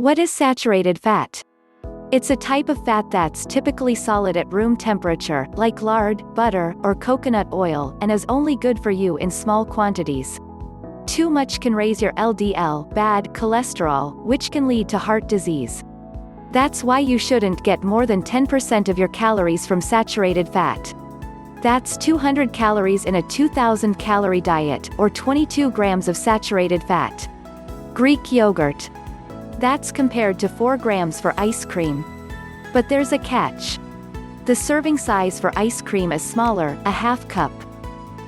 What is saturated fat? It's a type of fat that's typically solid at room temperature, like lard, butter, or coconut oil, and is only good for you in small quantities. Too much can raise your LDL, bad cholesterol, which can lead to heart disease. That's why you shouldn't get more than 10% of your calories from saturated fat. That's 200 calories in a 2,000 calorie diet, or 22 grams of saturated fat. Greek yogurt. That's compared to 4 grams for ice cream. But there's a catch. The serving size for ice cream is smaller, a half cup.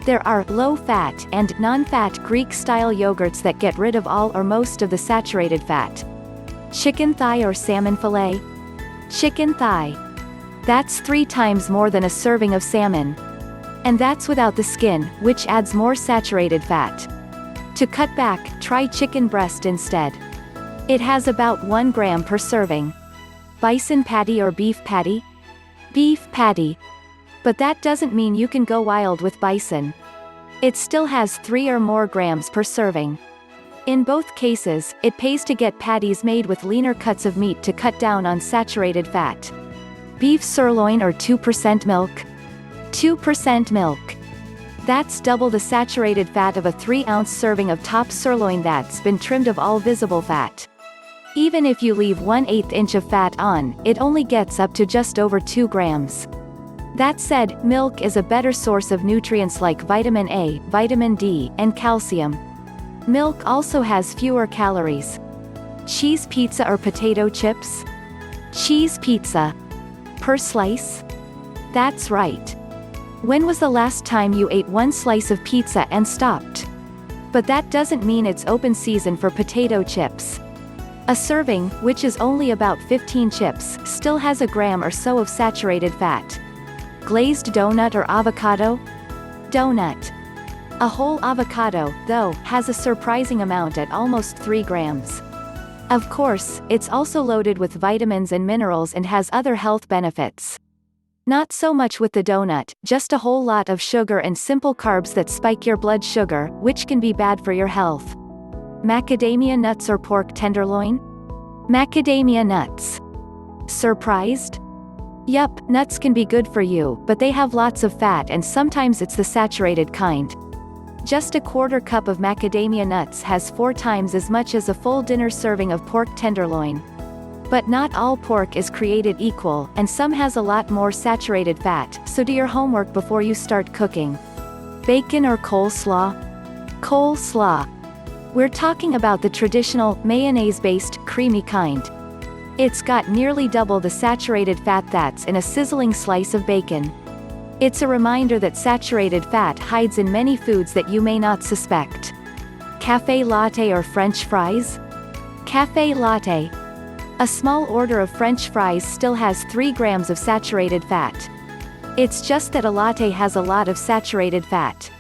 There are low-fat and non-fat Greek-style yogurts that get rid of all or most of the saturated fat. Chicken thigh or salmon fillet? Chicken thigh. That's 3 times more than a serving of salmon. And that's without the skin, which adds more saturated fat. To cut back, try chicken breast instead. It has about 1 gram per serving. Bison patty or beef patty? Beef patty. But that doesn't mean you can go wild with bison. It still has 3 or more grams per serving. In both cases, it pays to get patties made with leaner cuts of meat to cut down on saturated fat. Beef sirloin or 2% milk? 2% milk. That's double the saturated fat of a 3-ounce serving of top sirloin that's been trimmed of all visible fat. Even if you leave 1/8 inch of fat on, it only gets up to just over 2 grams. That said, milk is a better source of nutrients like vitamin A, vitamin D, and calcium. Milk also has fewer calories. Cheese pizza or potato chips? Cheese pizza. Per slice? That's right. When was the last time you ate 1 slice of pizza and stopped? But that doesn't mean it's open season for potato chips. A serving, which is only about 15 chips, still has a gram or so of saturated fat. Glazed donut or avocado? Donut. A whole avocado, though, has a surprising amount at almost 3 grams. Of course, it's also loaded with vitamins and minerals and has other health benefits. Not so much with the donut, just a whole lot of sugar and simple carbs that spike your blood sugar, which can be bad for your health. Macadamia nuts or pork tenderloin? Macadamia nuts. Surprised? Yup, nuts can be good for you, but they have lots of fat and sometimes it's the saturated kind. Just a 1/4 cup of macadamia nuts has 4 times as much as a full dinner serving of pork tenderloin. But not all pork is created equal, and some has a lot more saturated fat, so do your homework before you start cooking. Bacon or coleslaw? Coleslaw. We're talking about the traditional, mayonnaise-based, creamy kind. It's got nearly double the saturated fat that's in a sizzling slice of bacon. It's a reminder that saturated fat hides in many foods that you may not suspect. Cafe latte or French fries? Cafe latte. A small order of French fries still has 3 grams of saturated fat. It's just that a latte has a lot of saturated fat.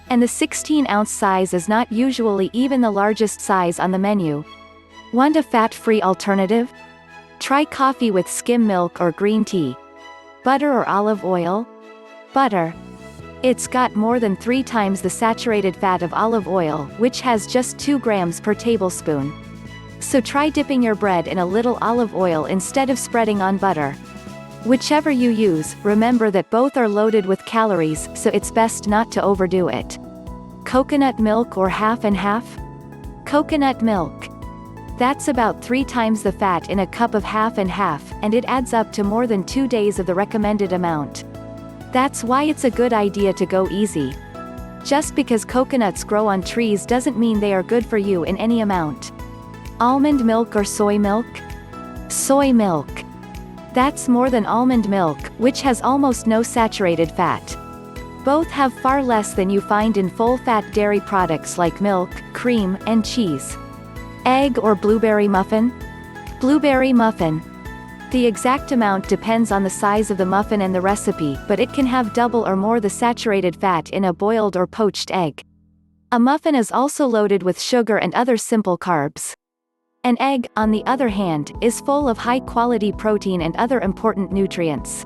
And the 16-ounce size is not usually even the largest size on the menu. Want a fat-free alternative? Try coffee with skim milk or green tea. Butter or olive oil? Butter. It's got more than 3 times the saturated fat of olive oil, which has just 2 grams per tablespoon. So try dipping your bread in a little olive oil instead of spreading on butter. Whichever you use, remember that both are loaded with calories, so it's best not to overdo it. Coconut milk or half and half? Coconut milk. That's about 3 times the fat in a cup of half and half, and it adds up to more than 2 days of the recommended amount. That's why it's a good idea to go easy. Just because coconuts grow on trees doesn't mean they are good for you in any amount. Almond milk or soy milk? Soy milk. That's more than almond milk, which has almost no saturated fat. Both have far less than you find in full-fat dairy products like milk, cream, and cheese. Egg or blueberry muffin? Blueberry muffin. The exact amount depends on the size of the muffin and the recipe, but it can have double or more the saturated fat in a boiled or poached egg. A muffin is also loaded with sugar and other simple carbs. An egg, on the other hand, is full of high-quality protein and other important nutrients.